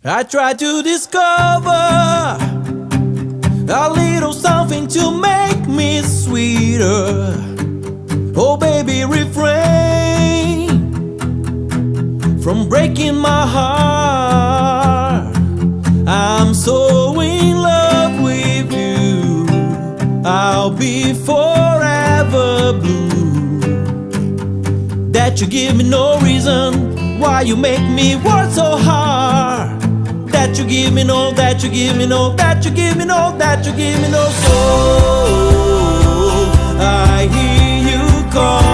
I try to discover a little something to make me sweeter. Oh baby, refrain from breaking my heart. I'm so in love with you, I'll be forever blue. That you give me no reason why you make me work so hard. That you give me no, that you give me no, that you give me no, that you give me no. So I hear you call.